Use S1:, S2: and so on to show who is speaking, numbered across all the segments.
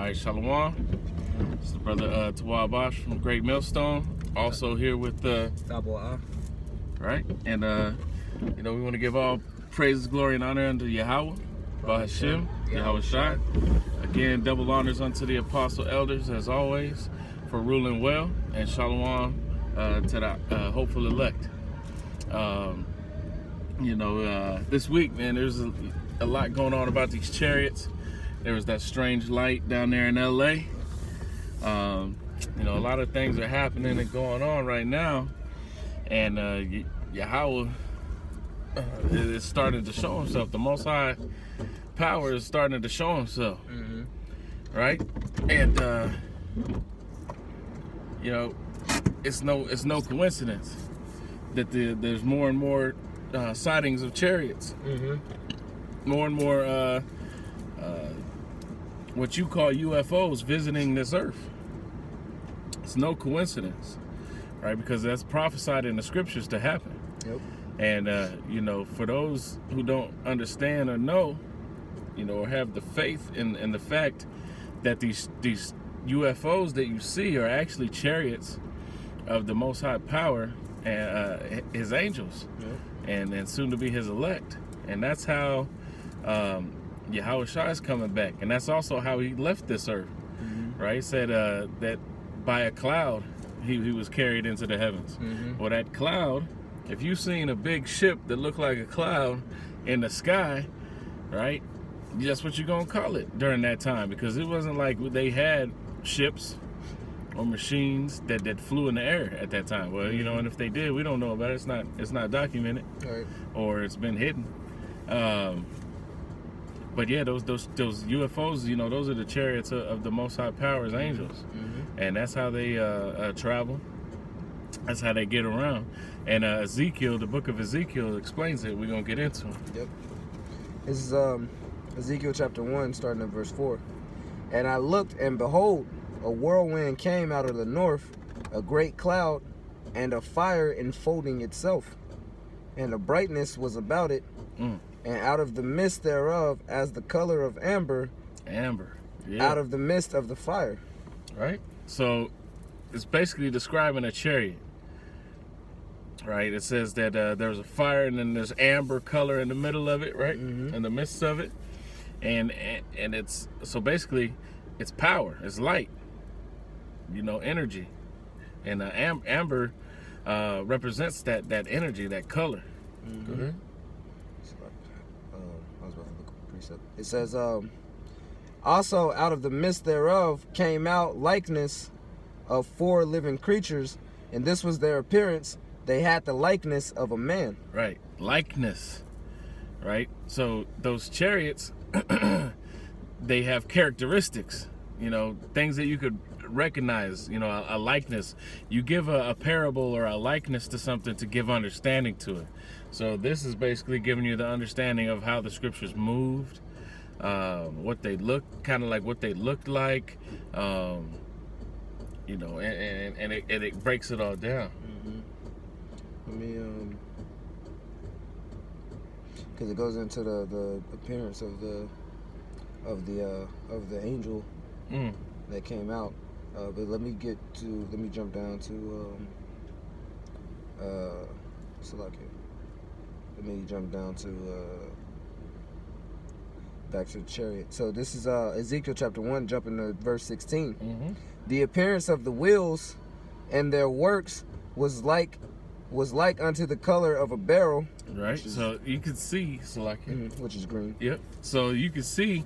S1: right, Shalom. It's the brother Tawab Bosch from Great Millstone. Also here with right, and we want to give all praises, glory, and honor unto Yahweh, Bahashim, Yahweh Shai. Again, double honors unto the apostle elders as always for ruling well, and Shalom to the hopeful elect. This week, man, there's a lot going on about these chariots. There was that strange light down there in LA. A lot of things are happening and going on right now, and Yahweh is starting to show himself. The Most High power is starting to show himself, right? And it's no coincidence that there's more and more sightings of chariots, more and more what you call UFOs visiting this earth. It's no coincidence, right? Because that's prophesied in the scriptures to happen.
S2: Yep.
S1: And for those who don't understand or know, or have the faith in the fact that these UFOs that you see are actually chariots of the Most High power and his angels, and soon to be his elect. And that's how Yahweh Shai is coming back, and that's also how he left this earth, right? He said that by a cloud he was carried into the heavens. Well, that cloud, if you've seen a big ship that looked like a cloud in the sky, right, that's what you're gonna call it during that time, because it wasn't like they had ships or machines that flew in the air at that time. Well, and if they did, we don't know about it. It's not documented,
S2: Right.
S1: or it's been hidden. But yeah, those UFOs, those are the chariots of the Most High Power's angels, and that's how they travel. That's how they get around. And Ezekiel, the book of Ezekiel, explains it. We're gonna get into it.
S2: Yep. This is Ezekiel chapter 1, starting at verse 4. And I looked, and behold, a whirlwind came out of the north, a great cloud, and a fire enfolding itself, and a brightness was about it. And out of the mist thereof, as the color of amber, out of the midst of the fire.
S1: Right? So it's basically describing a chariot, right? It says that there's a fire, and then there's amber color in the middle of it, right? In the midst of it. And it's, so basically, it's power, it's light, energy. And amber represents that energy, that color. Go ahead.
S2: I was about to look up a precept. It says, also out of the midst thereof came out likeness of 4 living creatures, and this was their appearance. They had the likeness of a man. Right,
S1: likeness, right? So those chariots, they have characteristics, things that you could recognize, a likeness. You give a parable or a likeness to something to give understanding to it. So this is basically giving you the understanding of how the scriptures moved, what they looked, kind of like what they looked like, and it breaks it all down.
S2: Let me, because it goes into the appearance of the angel that came out. But let me jump down to Salakia. Let me jump down to back to the chariot. So this is Ezekiel chapter 1, jumping to verse 16. The appearance of the wheels and their works was like unto the color of a beryl.
S1: Right. So you can see, Salakia,
S2: which is green.
S1: Yep. So you can see,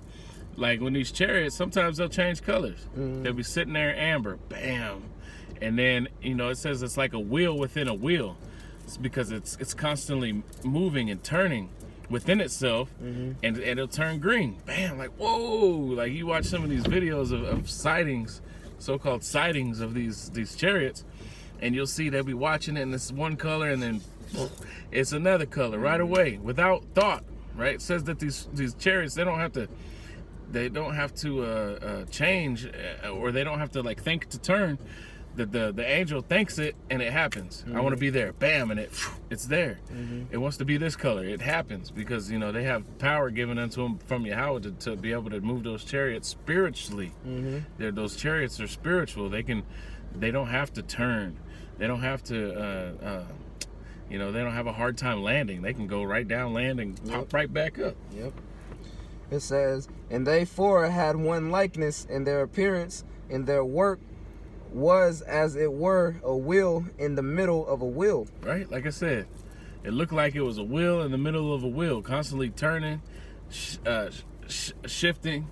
S1: like, when these chariots, sometimes they'll change colors. They'll be sitting there amber, bam, and then it says it's like a wheel within a wheel. It's because it's constantly moving and turning within itself, and it'll turn green, bam, like whoa. Like you watch some of these videos of sightings, so-called sightings of these chariots, and you'll see they'll be watching it and it's one color, and then it's another color right away without thought. Right? It says that these chariots, they don't have to change, or they don't have to like think to turn. the angel thinks it and it happens. I want to be there. Bam, and it's there. It wants to be this color. It happens because they have power given unto them from Yahweh to be able to move those chariots spiritually. Those chariots are spiritual. They don't have to turn. They don't have to they don't have a hard time landing. They can go right down, land, and pop right back up.
S2: Yep. It says, and they four had one likeness in their appearance, and their work was as it were a wheel in the middle of a wheel. Right?
S1: Like I said, it looked like it was a wheel in the middle of a wheel, constantly turning, shifting,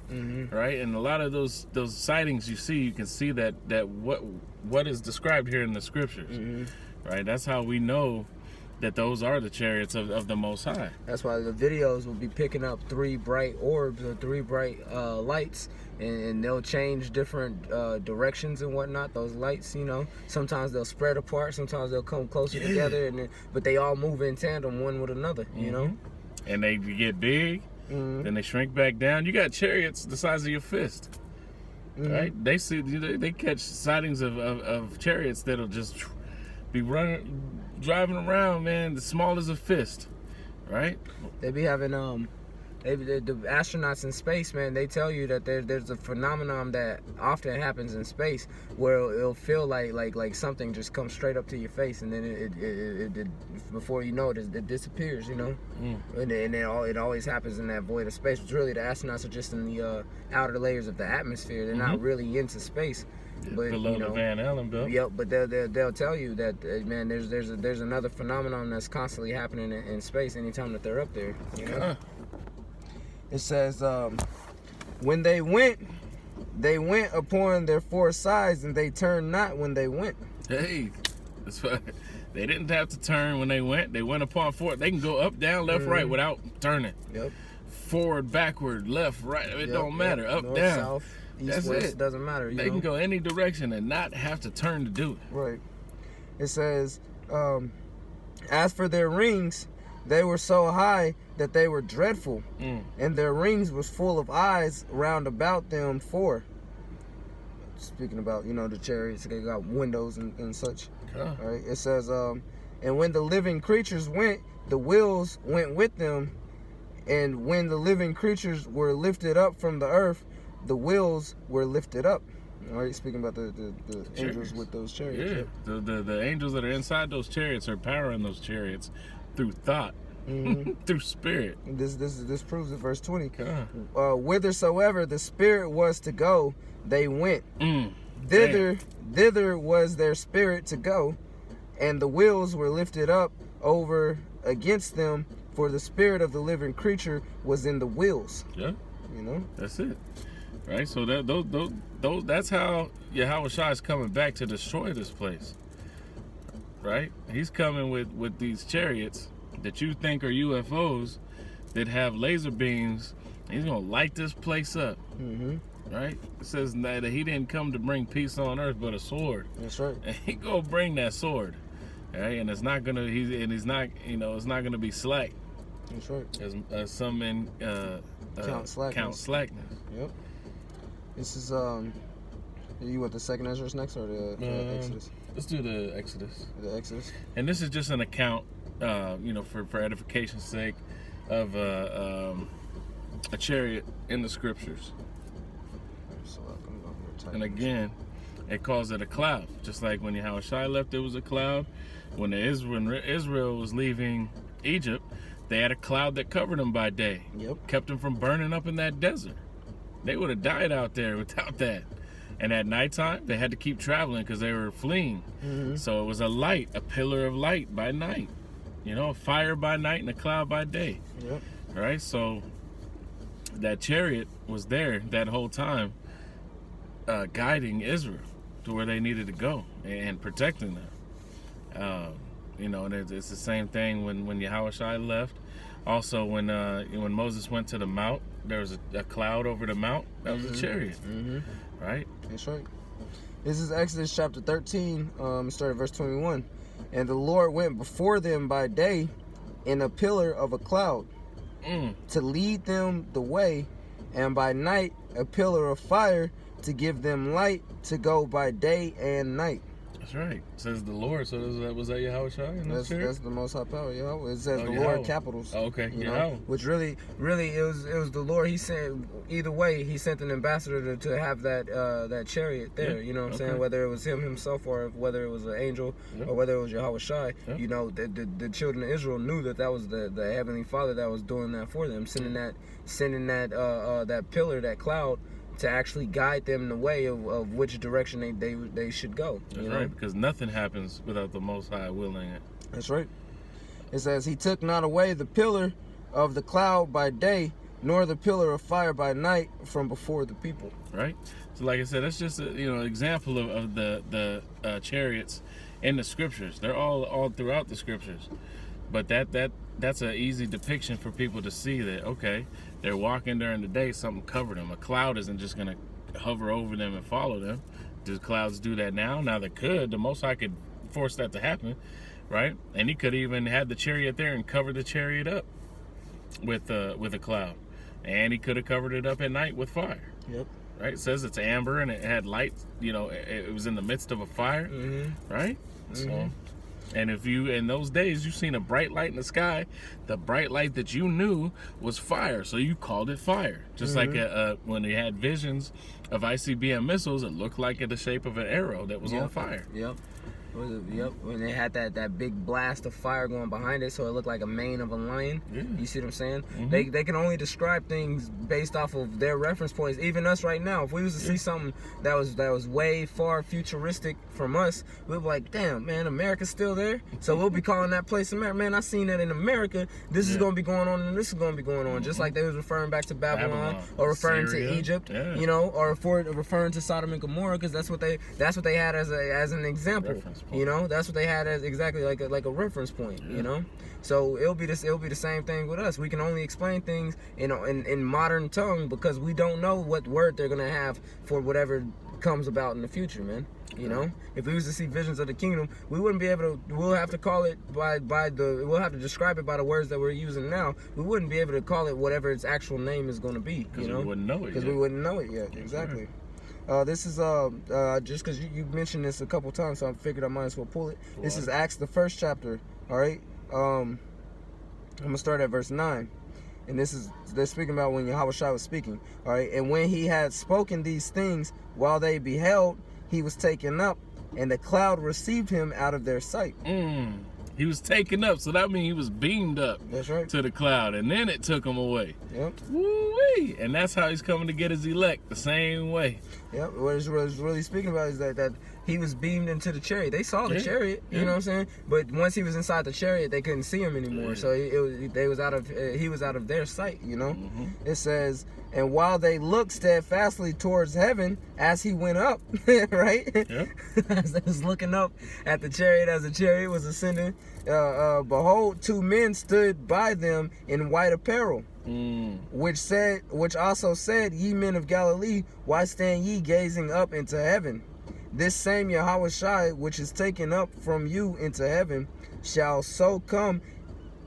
S1: right? And a lot of those sightings you can see that what is described here in the scriptures, right? That's how we know that those are the chariots of the Most High.
S2: That's why the videos will be picking up 3 bright orbs or 3 bright lights, and they'll change different directions and whatnot. Those lights, sometimes they'll spread apart, sometimes they'll come closer together, but they all move in tandem one with another.
S1: And they get big, then they shrink back down. You got chariots the size of your fist, right? They catch sightings of chariots that'll just be driving around, man, the small as a fist, right?
S2: They be having the astronauts in space, man. They tell you that there's a phenomenon that often happens in space where it'll feel like something just comes straight up to your face, and then it before you know it disappears, and it always happens in that void of space. It's really the astronauts are just in the outer layers of the atmosphere. They're not really into space. But,
S1: below the Van Allen belt.
S2: Yep, but they'll tell you that man, there's another phenomenon that's constantly happening in space anytime that they're up there. It says, when they went upon their 4 sides, and they turned not when they went.
S1: Hey, that's right. They didn't have to turn when they went. They went upon 4. They can go up, down, left, right without turning.
S2: Yep.
S1: Forward, backward, left, right. It don't matter. Up,
S2: north,
S1: down.
S2: South, east,
S1: that's
S2: west,
S1: it.
S2: Doesn't matter.
S1: They can go any direction and not have to turn to do it.
S2: Right. It says, as for their rings, they were so high that they were dreadful, and their rings was full of eyes round about them 4. Speaking about, the chariots, they got windows and such. All right. It says, and when the living creatures went, the wheels went with them, and when the living creatures were lifted up from the earth, the wheels were lifted up. All right, speaking about the angels with those chariots.
S1: Yeah, the angels that are inside those chariots are powering those chariots through thought, through spirit.
S2: This proves it. Verse 20. Whithersoever the spirit was to go, they went. Thither was their spirit to go, and the wheels were lifted up over against them, for the spirit of the living creature was in the wheels.
S1: Yeah, that's it. Right, so that's how Yahweh Shai is coming back to destroy this place. Right, he's coming with these chariots that you think are UFOs that have laser beams. He's gonna light this place up. Right, it says that he didn't come to bring peace on earth but a sword.
S2: That's right.
S1: And he gonna bring that sword. Right, and it's not gonna it's not gonna be slack.
S2: That's right.
S1: As some men count slackness.
S2: Yep. This is you want the second Ezra next or the Exodus?
S1: Let's do the Exodus.
S2: The Exodus.
S1: And this is just an account, for edification's sake, of a chariot in the scriptures. And again, it calls it a cloud, just like when Yahweh Shai left, there was a cloud. When Israel was leaving Egypt, they had a cloud that covered them by day.
S2: Yep.
S1: Kept them from burning up in that desert. They would have died out there without that. And at nighttime, they had to keep traveling because they were fleeing. So it was a light, a pillar of light by night. A fire by night and a cloud by day.
S2: Yep.
S1: All right, so that chariot was there that whole time, guiding Israel to where they needed to go and protecting them. And it's the same thing when Yahweh Shai left. Also, when Moses went to the mount, there was a cloud over the mount. That was a chariot. Right?
S2: That's right. This is Exodus chapter 13, start at verse 21. And the Lord went before them by day in a pillar of a cloud to lead them the way, and by night a pillar of fire to give them light to go by day and night.
S1: That's right. It says the Lord. So was that Yahweh Shai in that chariot?
S2: That's the Most High Power, Yahweh. It says the
S1: Yahweh.
S2: Lord capitals.
S1: Oh, okay,
S2: you
S1: Yahweh.
S2: know, which really it was the Lord. He sent either way. He sent an ambassador to have that chariot there.
S1: Yeah.
S2: You know what I'm
S1: Okay.
S2: saying? Whether it was him himself or whether it was an angel or whether it was Yahweh Shai. You know, the children of Israel knew that was the Heavenly Father that was doing that for them, sending that pillar, that cloud, to actually guide them in the way of which direction they should go.
S1: That's
S2: you know?
S1: right, because nothing happens without the Most High willing it.
S2: That's right. It says, he took not away the pillar of the cloud by day, nor the pillar of fire by night from before the people.
S1: Right? So like I said, that's just a example of the chariots in the scriptures. They're all throughout the scriptures. But that's an easy depiction for people to see that, okay, they're walking during the day, something covered them. A cloud isn't just going to hover over them and follow them. Do clouds do that now? Now they could. The Most High could force that to happen, right? And he could even had the chariot there and covered the chariot up with a cloud. And he could have covered it up at night with fire.
S2: Yep.
S1: Right? It says it's amber and it had light. It was in the midst of a fire, right? So, and if you, in those days, you seen a bright light in the sky, the bright light that you knew was fire, so you called it fire. Just like when they had visions of ICBM missiles, it looked like the shape of an arrow that was on fire.
S2: Yep. When they had that big blast of fire going behind it, so it looked like a mane of a lion.
S1: Yeah.
S2: You see what I'm saying? They can only describe things based off of their reference points. Even us right now, if we was to see something that was way far futuristic from us, we'd be like, damn, man, America's still there. So we'll be calling that place America. Man, I seen that in America. This is gonna be going on, and this is gonna be going on. Just like they was referring back to Babylon or referring
S1: Syria.
S2: to Egypt, you know, or referring to Sodom and Gomorrah, because that's what they had as an example. You know, that's what they had as exactly like a reference point. You know, so it'll be the same thing with us. We can only explain things in modern tongue because we don't know what word they're gonna have for whatever comes about in the future, man. You know, if we was to see visions of the kingdom, we wouldn't be able to. We'll have to call it we'll have to describe it by the words that we're using now. We wouldn't be able to call it whatever its actual name is going to be. You know,
S1: we wouldn't know it.
S2: Because we wouldn't know it yet. Exactly. This is just because you mentioned this a couple times, so I figured I might as well pull it. This is Acts, the 1st chapter. All right. I'm gonna start at verse 9. And they're speaking about when Yahweh Shai was speaking. All right. And when he had spoken these things, while they beheld, he was taken up, and the cloud received him out of their sight.
S1: He was taken up, so that means he was beamed up.
S2: That's right.
S1: To the cloud, and then it took him away.
S2: Yep.
S1: Woo-wee. And that's how he's coming to get his elect, the same way.
S2: Yep. What it's really speaking about is that he was beamed into the chariot. They saw the chariot, you know what I'm saying? But once he was inside the chariot, they couldn't see him anymore. So he was out of their sight, you know? It says, and while they looked steadfastly towards heaven as he went up, right?
S1: Yep.
S2: As they was looking up at the chariot as the chariot was ascending, behold, 2 men stood by them in white apparel. Which also said, ye men of Galilee, why stand ye gazing up into heaven? This same Yahweh Shai, which is taken up from you into heaven, shall so come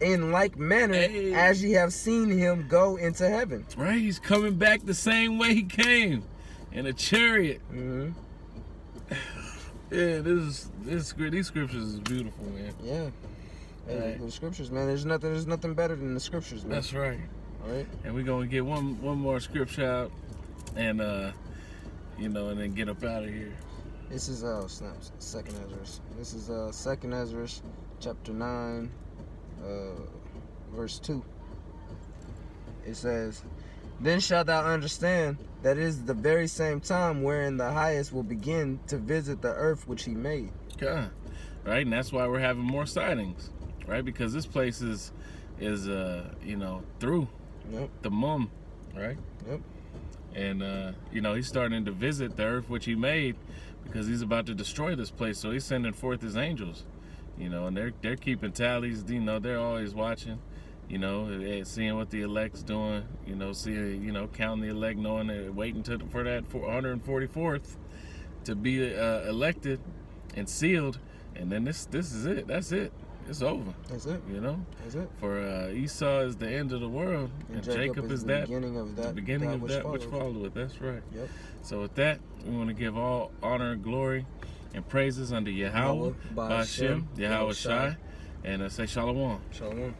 S2: in like manner as ye have seen him go into heaven.
S1: Right, he's coming back the same way he came, in a chariot. Yeah, these scriptures is beautiful, man.
S2: Yeah. The scriptures, man. There's nothing better than the scriptures, man.
S1: That's right.
S2: All right.
S1: And we're gonna get one more scripture out, and and then get up out of here.
S2: This is 2nd Ezra. This is 2nd Ezra, chapter 9, verse 2. It says, then shalt thou understand that it is the very same time wherein the highest will begin to visit the earth which he made.
S1: God. Right, and that's why we're having more sightings, right? Because this place is through the mum, right?
S2: Yep.
S1: And he's starting to visit the earth which he made, because he's about to destroy this place. So he's sending forth his angels, and they're keeping tallies. They're always watching, seeing what the elect's doing. Counting the elect, knowing they're waiting for that 144th to be elected and sealed. And then this is it. That's it. It's over.
S2: That's it. That's it.
S1: For Esau is the end of the world, and Jacob is
S2: the beginning of that.
S1: The beginning of that which followeth. That's right.
S2: Yep.
S1: So with that, we want to give all honor and glory and praises unto Yahweh,
S2: Yahweh,
S1: Ba'ashem, Yahweh Shai, and say Shalom.
S2: Shalom.